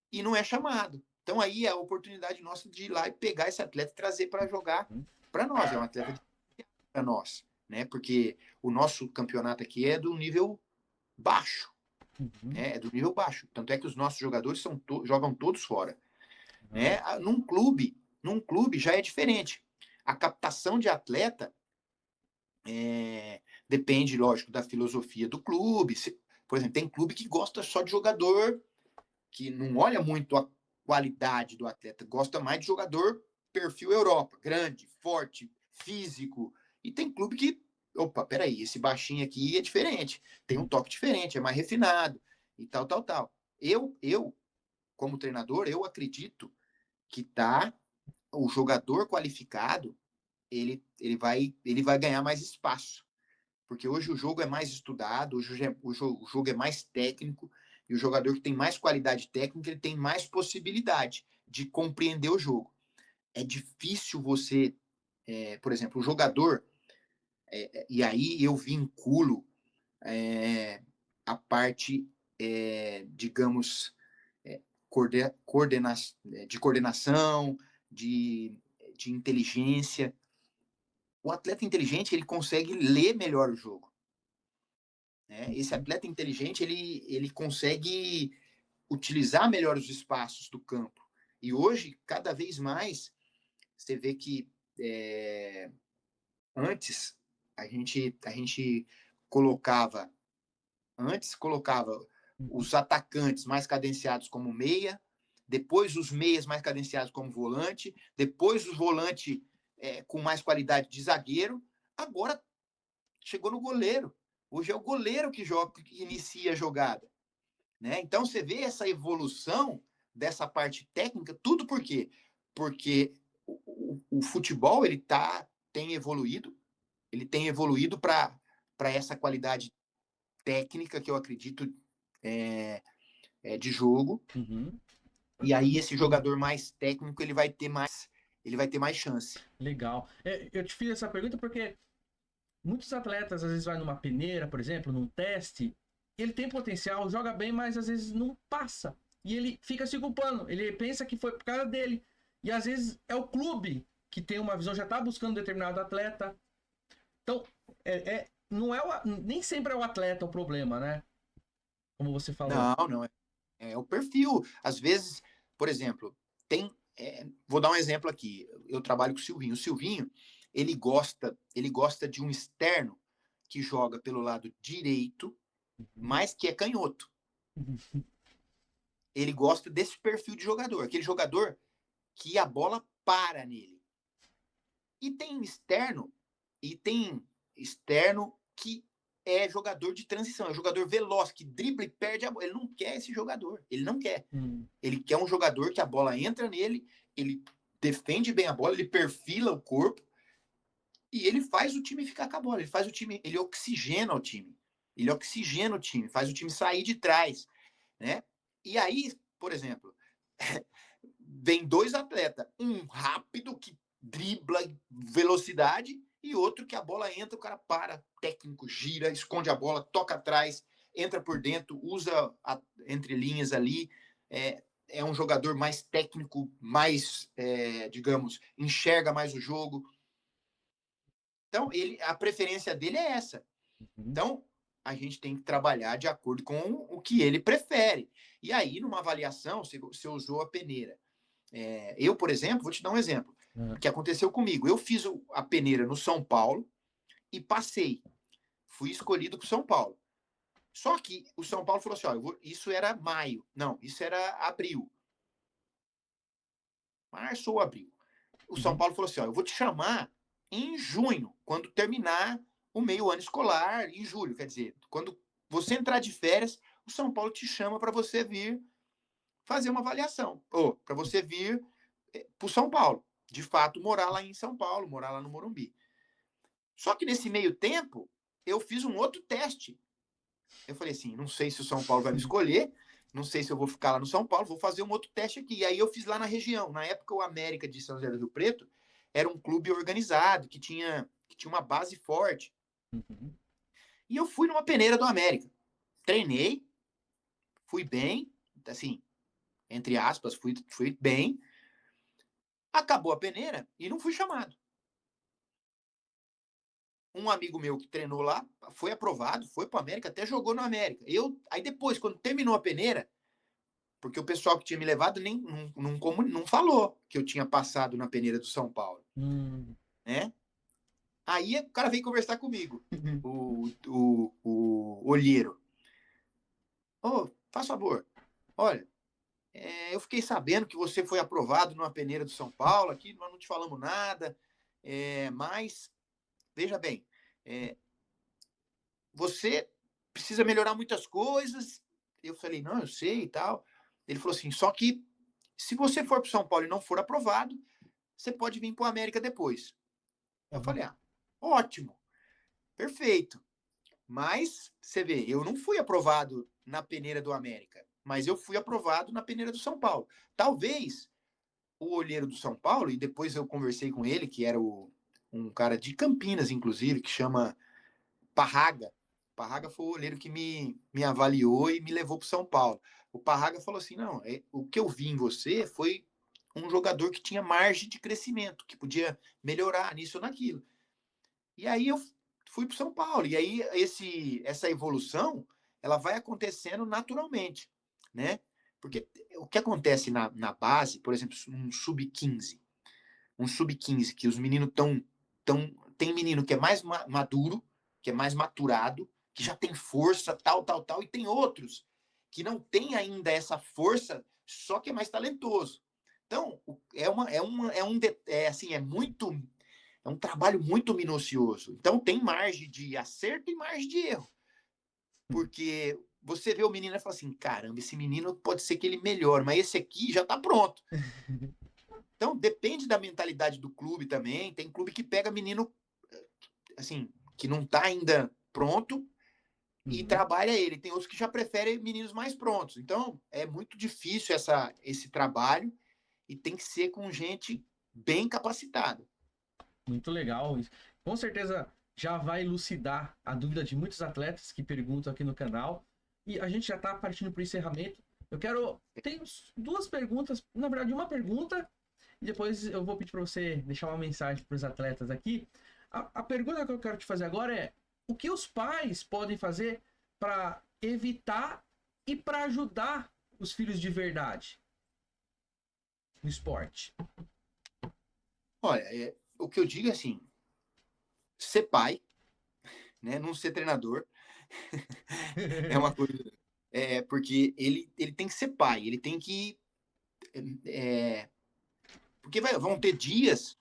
e não é chamado. Então aí é a oportunidade nossa de ir lá e pegar esse atleta e trazer para jogar para nós. É um atleta para nós, né? Porque o nosso campeonato aqui é do nível baixo, Uhum. né? É do nível baixo. Tanto é que os nossos jogadores jogam todos fora. Ah, Né? Num clube já é diferente. A captação de atleta depende, lógico, da filosofia do clube. Por exemplo, tem clube que gosta só de jogador, que não olha muito a qualidade do atleta, gosta mais de jogador perfil Europa, grande, forte, físico. E tem clube que, opa, peraí, esse baixinho aqui é diferente, tem um toque diferente, é mais refinado e tal, tal, tal. Eu como treinador, eu acredito que o jogador qualificado, ele vai ganhar mais espaço. Porque hoje o jogo é mais estudado, hoje o jogo é mais técnico, e o jogador que tem mais qualidade técnica, ele tem mais possibilidade de compreender o jogo. É difícil você, por exemplo, o jogador, e aí eu vinculo a parte, digamos, é, de coordenação, de, de inteligência. O atleta inteligente, ele consegue ler melhor o jogo. Né? Esse uhum. atleta inteligente, ele consegue utilizar melhor os espaços do campo. E hoje, cada vez mais, você vê que antes a gente colocava, colocava os atacantes mais cadenciados como meia, depois os meias mais cadenciados como volante, depois os volantes com mais qualidade de zagueiro. Agora chegou no goleiro. Hoje é o goleiro que joga, que inicia a jogada. Né? Então você vê essa evolução dessa parte técnica, tudo por quê? Porque o futebol ele tem evoluído para essa qualidade técnica que eu acredito é, de jogo. Uhum. E aí esse jogador mais técnico ele vai ter mais chance. Legal. Eu te fiz essa pergunta porque muitos atletas às vezes vai numa peneira, por exemplo, num teste, ele tem potencial, joga bem, mas às vezes não passa. E ele fica se culpando. Ele pensa que foi por causa dele. E às vezes é o clube que tem uma visão, já tá buscando determinado atleta. Então, não é nem sempre é o atleta o problema, né? Como você falou. Não, não é o perfil. Às vezes, por exemplo, vou dar um exemplo aqui. Eu trabalho com o Silvinho. O Silvinho, ele gosta de um externo que joga pelo lado direito, Uhum. mas que é canhoto. Uhum. Ele gosta desse perfil de jogador, aquele jogador que a bola para nele. E tem externo que é jogador de transição, é jogador veloz, que dribla e perde a bola. Ele não quer esse jogador, ele não quer. Hum. Ele quer um jogador que a bola entra nele, ele defende bem a bola, ele perfila o corpo e ele faz o time ficar com a bola. Ele faz o time, ele oxigena o time. Ele oxigena o time, faz o time sair de trás, né? E aí, por exemplo, vem dois atletas, um rápido que dribla velocidade e outro que a bola entra, o cara para, técnico, gira, esconde a bola, toca atrás, entra por dentro, usa entre linhas ali. É um jogador mais técnico, mais, digamos, enxerga mais o jogo. Então, a preferência dele é essa. Uhum. Então, a gente tem que trabalhar de acordo com o que ele prefere. E aí, numa avaliação, você usou a peneira. Eu, por exemplo, vou te dar um exemplo Uhum. que aconteceu comigo. Eu fiz a peneira no São Paulo e passei. Fui escolhido para o São Paulo. Só que o São Paulo falou assim: ó, isso era maio. Não, isso era abril. Março ou abril. O São Uhum. Paulo falou assim: ó, eu vou te chamar em junho, quando terminar o meio ano escolar, em julho. Quer dizer, quando você entrar de férias, o São Paulo te chama para você vir fazer uma avaliação. Ou para você vir para o São Paulo. De fato, morar lá em São Paulo, morar lá no Morumbi. Só que nesse meio tempo, eu fiz um outro teste. Eu falei assim: não sei se o São Paulo vai me escolher, não sei se eu vou ficar lá no São Paulo, vou fazer um outro teste aqui. E aí eu fiz lá na região. Na época, o América de São José do Rio Preto era um clube organizado, que tinha uma base forte. Uhum. E eu fui numa peneira do América. Treinei, fui bem, assim, entre aspas, fui bem. Acabou a peneira e não fui chamado. um amigo meu que treinou lá foi aprovado, foi para o América, até jogou no América. Aí depois, quando terminou a peneira, porque o pessoal que tinha me levado nem não falou que eu tinha passado na peneira do São Paulo, né? Aí o cara veio conversar comigo, o olheiro. Ô, faz favor, olha, eu fiquei sabendo que você foi aprovado numa peneira do São Paulo, aqui nós não te falamos nada, mas, veja bem, você precisa melhorar muitas coisas. Eu falei, não, eu sei e tal. Ele falou assim, só que se você for para o São Paulo e não for aprovado, você pode vir para o América depois. Eu falei, ótimo, perfeito. Mas, você vê, eu não fui aprovado na peneira do América, mas eu fui aprovado na peneira do São Paulo. Talvez o olheiro do São Paulo, e depois eu conversei com ele, que era um cara de Campinas, inclusive, que chama Parraga. Parraga foi o olheiro que me avaliou e me levou para São Paulo. O Parraga falou assim, não, o que eu vi em você foi um jogador que tinha margem de crescimento, que podia melhorar nisso ou naquilo. E aí eu fui para São Paulo. E aí essa evolução, ela vai acontecendo naturalmente, né? Porque o que acontece na base, por exemplo, um sub-15, que os meninos tem menino que é mais maduro, que é mais maturado, que já tem força, tal, e tem outros que não tem ainda essa força, só que é mais talentoso. Então, é um trabalho muito minucioso. Então, tem margem de acerto e margem de erro. Porque você vê o menino e fala assim, caramba, esse menino pode ser que ele melhore, mas esse aqui já está pronto. Então, depende da mentalidade do clube também. Tem clube que pega menino, assim, que não está ainda pronto e trabalha ele. Tem outros que já preferem meninos mais prontos. Então, é muito difícil esse trabalho e tem que ser com gente bem capacitada. Muito legal isso. Com certeza já vai elucidar a dúvida de muitos atletas que perguntam aqui no canal. E a gente já está partindo para o encerramento. Tem duas perguntas, na verdade, uma pergunta, e depois eu vou pedir para você deixar uma mensagem para os atletas aqui. A pergunta que eu quero te fazer agora é: o que os pais podem fazer para evitar e para ajudar os filhos de verdade no esporte? Olha, o que eu digo é assim, ser pai, né, não ser treinador, é uma coisa... porque ele tem que ser pai, ele tem que... porque vão ter dias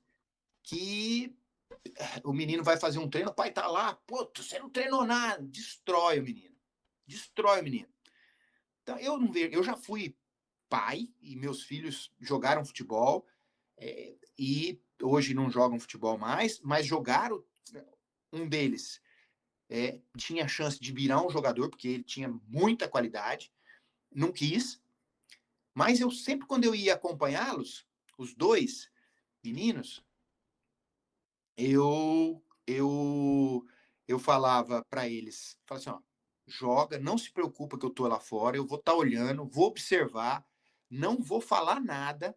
que o menino vai fazer um treino, o pai tá lá, pô, você não treinou nada, destrói o menino. Destrói o menino. Então, eu não vejo, eu já fui pai e meus filhos jogaram futebol e hoje não jogam futebol mais, mas jogaram. Um deles tinha chance de virar um jogador, porque ele tinha muita qualidade, não quis, mas eu sempre, quando eu ia acompanhá-los, os dois meninos, eu falava para eles, falava assim, ó, joga, não se preocupa que eu tô lá fora, eu vou estar olhando, vou observar, não vou falar nada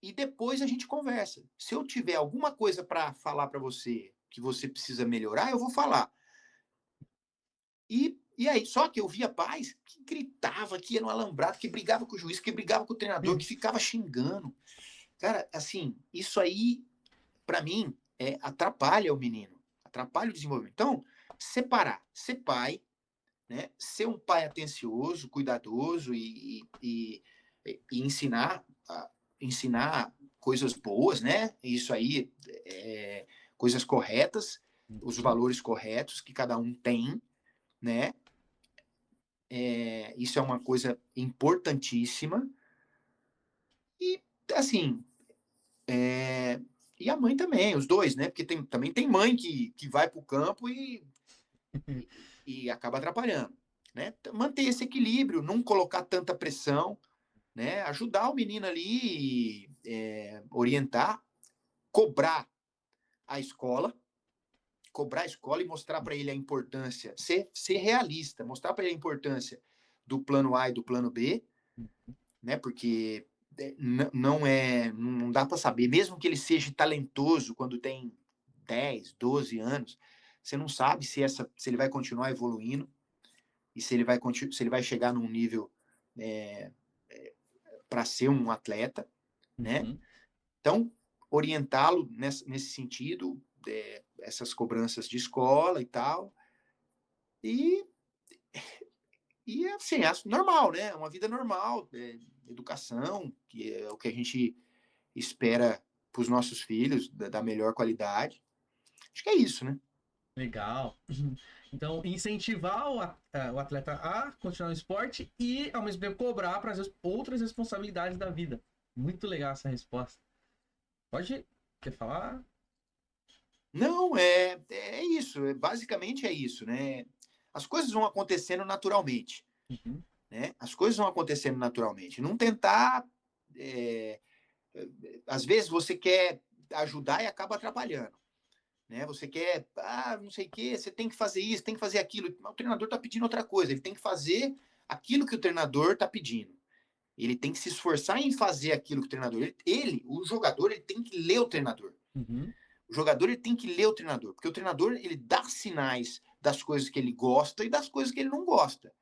e depois a gente conversa. Se eu tiver alguma coisa para falar para você que você precisa melhorar, eu vou falar. E aí, só que eu via pais que gritava, que ia no alambrado, que brigava com o juiz, que brigava com o treinador, que ficava xingando. Cara, assim, isso aí, para mim, atrapalha o menino, atrapalha o desenvolvimento. Então, separar, ser pai, né? Ser um pai atencioso, cuidadoso e ensinar, ensinar coisas boas, né? Isso aí, coisas corretas, os valores corretos que cada um tem, né? Isso é uma coisa importantíssima. E, assim, e a mãe também, os dois, né? Porque também tem mãe que vai para o campo e acaba atrapalhando. Né? Manter esse equilíbrio, não colocar tanta pressão, né? Ajudar o menino ali, orientar, cobrar a escola, e mostrar para ele a importância, ser realista, mostrar para ele a importância do plano A e do plano B, né? Porque não dá para saber, mesmo que ele seja talentoso quando tem 10, 12 anos, você não sabe se ele vai continuar evoluindo e se ele vai chegar num nível para ser um atleta, né? Uhum. Então, orientá-lo nesse sentido, essas cobranças de escola e tal, e, assim, normal, né? Uma vida normal, educação, que é o que a gente espera para os nossos filhos, da melhor qualidade. Acho que é isso, né? Legal. Então, incentivar o atleta a continuar no esporte e, ao mesmo tempo, cobrar para as outras responsabilidades da vida. Muito legal essa resposta. Pode, quer falar? Não, isso. Basicamente é isso, né? As coisas vão acontecendo naturalmente, Uhum. né? As coisas vão acontecendo naturalmente. Não tentar... às vezes você quer ajudar e acaba atrapalhando, né? Você quer, não sei o quê, você tem que fazer isso, tem que fazer aquilo. Mas o treinador está pedindo outra coisa. Ele tem que fazer aquilo que o treinador está pedindo. Ele tem que se esforçar em fazer aquilo que o treinador... o jogador, ele tem que ler o treinador. Uhum. O jogador, ele tem que ler o treinador, porque o treinador, ele dá sinais das coisas que ele gosta e das coisas que ele não gosta.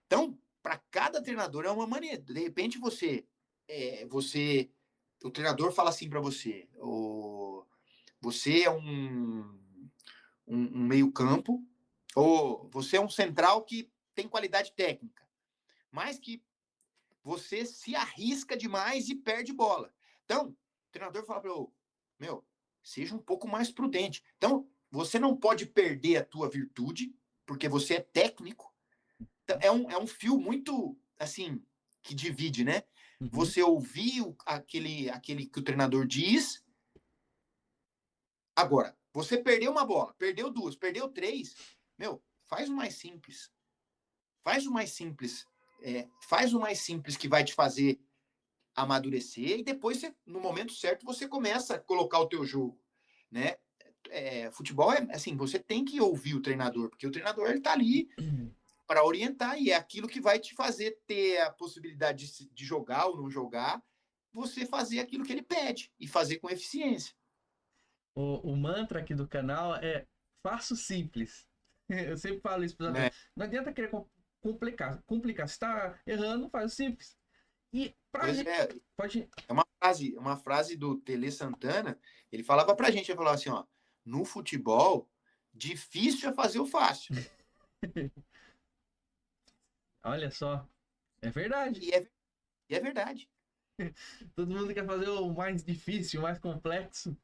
Então, para cada treinador é uma maneira. De repente o treinador fala assim para você, você é um meio-campo, ou você é um central que tem qualidade técnica, mas que você se arrisca demais e perde bola. Então, o treinador fala para eu, seja um pouco mais prudente. Então, você não pode perder a tua virtude, porque você é técnico. Então, é um fio muito, assim, que divide, né? Uhum. Você ouvir aquele que o treinador diz. Agora, você perdeu uma bola, perdeu duas, perdeu três, faz o mais simples. Faz o mais simples. Faz o mais simples que vai te fazer amadurecer e depois, no momento certo, você começa a colocar o teu jogo, né? Futebol é assim, você tem que ouvir o treinador, porque o treinador ele tá ali para orientar e é aquilo que vai te fazer ter a possibilidade de jogar ou não jogar, você fazer aquilo que ele pede e fazer com eficiência. O mantra aqui do canal é faço simples. Eu sempre falo isso para os Né? atletas. Não adianta querer complicar. Complicar. Se está errando, faz o simples. E pra Pois gente. Pode. é uma frase do Tele Santana, ele falava pra gente, ele falava assim, ó, no futebol, difícil é fazer o fácil. Olha só. É verdade. E é verdade. Todo mundo quer fazer o mais difícil, o mais complexo.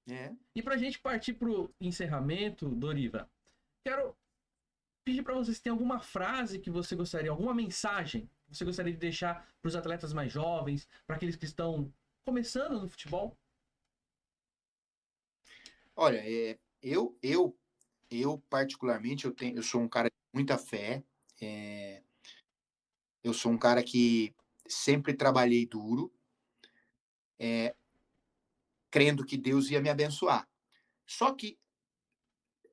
É. E pra gente partir pro encerramento, Doriva, quero pedir para você se tem alguma frase que você gostaria, alguma mensagem que você gostaria de deixar para os atletas mais jovens, para aqueles que estão começando no futebol. Olha, eu particularmente, eu sou um cara de muita fé, é, eu sou um cara que sempre trabalhei duro, crendo que Deus ia me abençoar. Só que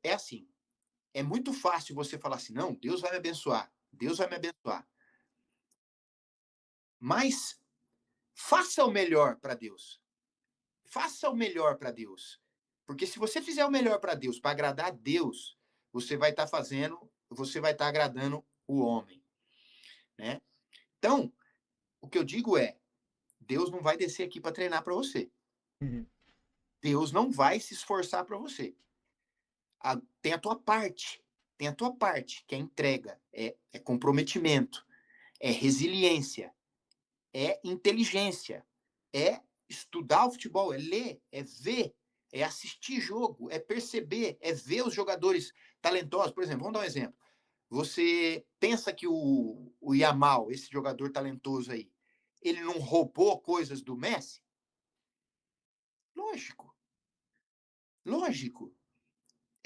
é assim, é muito fácil você falar assim, não, Deus vai me abençoar, Deus vai me abençoar. Mas faça o melhor para Deus. Faça o melhor para Deus. Porque se você fizer o melhor para Deus, para agradar a Deus, você vai estar agradando o homem, né? Então, o que eu digo é, Deus não vai descer aqui para treinar para você. Uhum. Deus não vai se esforçar para você. Tem a tua parte. Tem a tua parte, que é entrega, é comprometimento, é resiliência, é inteligência, é estudar o futebol, é ler, é ver, é assistir jogo, é perceber, é ver os jogadores talentosos. Por exemplo, vamos dar um exemplo. Você pensa que o Yamal, esse jogador talentoso aí, ele não roubou coisas do Messi? Lógico, lógico.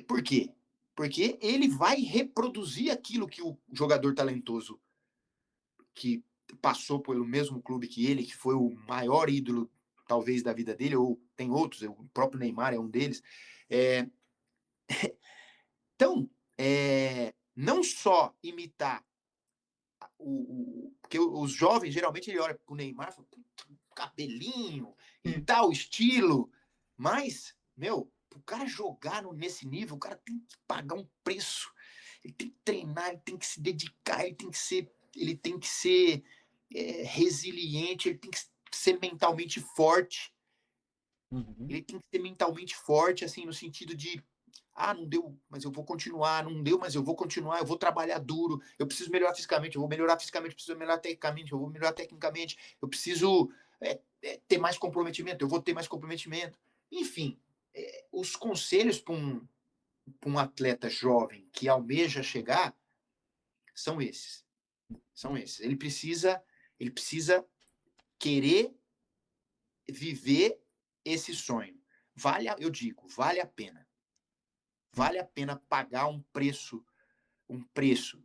Por quê? Porque ele vai reproduzir aquilo que o jogador talentoso que passou pelo mesmo clube que ele, que foi o maior ídolo, talvez, da vida dele, ou tem outros, o próprio Neymar é um deles. É... Então, não só imitar porque os jovens, geralmente, ele olha para o Neymar e fala, cabelinho e tal, estilo, mas, o cara jogar nesse nível, o cara tem que pagar um preço. Ele tem que treinar, ele tem que se dedicar, ele tem que ser resiliente, ele tem que ser mentalmente forte. Uhum. Ele tem que ser mentalmente forte, assim, no sentido de não deu, mas eu vou continuar, não deu, mas eu vou continuar, eu vou trabalhar duro, eu preciso melhorar fisicamente, eu vou melhorar fisicamente, eu preciso melhorar tecnicamente, eu vou melhorar tecnicamente, eu preciso ter mais comprometimento, eu vou ter mais comprometimento. Enfim, os conselhos para um atleta jovem que almeja chegar são esses. São esses. Ele precisa querer viver esse sonho. Eu digo, vale a pena. Vale a pena pagar um preço,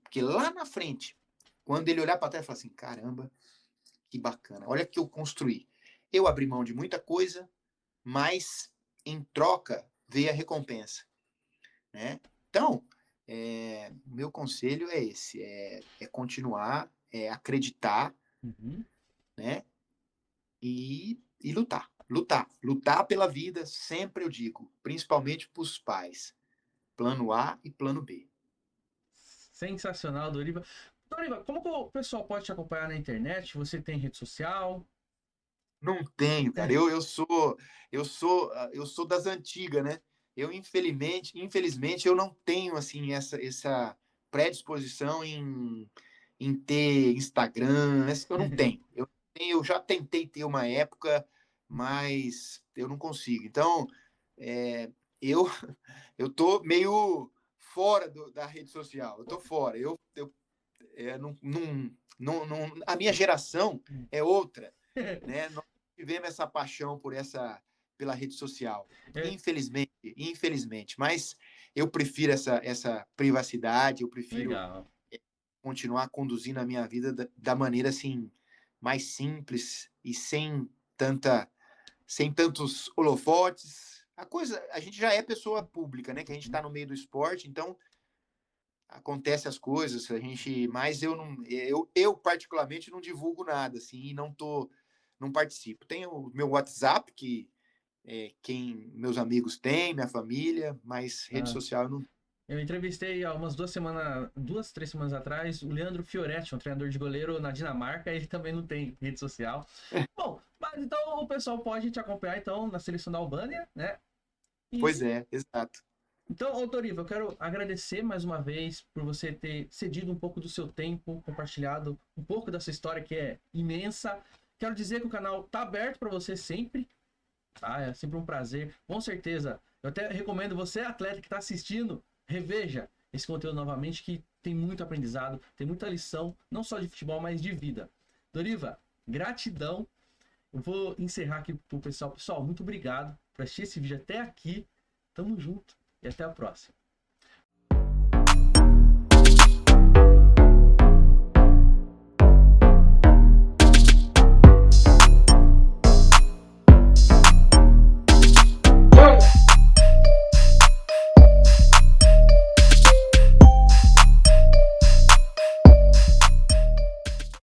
porque lá na frente, quando ele olhar para trás e falar assim, caramba, que bacana, olha o que eu construí. Eu abri mão de muita coisa, mas em troca veio a recompensa, né? Então, meu conselho é esse, é continuar, acreditar, Uhum. né? E lutar pela vida, sempre eu digo, principalmente para os pais, plano A e plano B. Sensacional, Doriva. Doriva, como que o pessoal pode te acompanhar na internet? Você tem rede social? Não tenho, cara. Eu sou das antigas, né? Eu infelizmente eu não tenho assim essa predisposição em ter Instagram. Eu não tenho. Eu já tentei ter uma época, mas eu não consigo. Então, eu eu tô meio fora da rede social. Eu tô fora. A minha geração é outra, né? Nós tivemos essa paixão pela rede social, É, infelizmente, mas eu prefiro essa privacidade, eu prefiro legal. continuar conduzindo a minha vida da maneira assim mais simples e sem tantos holofotes. A gente já é pessoa pública, né? Que a gente está no meio do esporte, então acontece as coisas, mas eu não, eu particularmente não divulgo nada, assim, e não participo. Tenho o meu WhatsApp que quem meus amigos têm, minha família, mas rede Ah, social eu não. eu entrevistei há umas 2, 3 semanas atrás, o Leandro Fioretti, um treinador de goleiro na Dinamarca. Ele também não tem rede social. Bom, mas então o pessoal pode te acompanhar então na seleção da Albânia, né? Pois E é, exato. então, ô Doriva, eu quero agradecer mais uma vez por você ter cedido um pouco do seu tempo, compartilhado um pouco dessa história que é imensa. Quero dizer que o canal tá aberto para você sempre, tá? É sempre um prazer. Com certeza, eu até recomendo você, atleta que está assistindo, reveja esse conteúdo novamente, que tem muito aprendizado, tem muita lição, não só de futebol, mas de vida. Doriva, gratidão. Eu vou encerrar aqui pro pessoal. Pessoal, muito obrigado por assistir esse vídeo até aqui. Tamo junto e até a próxima.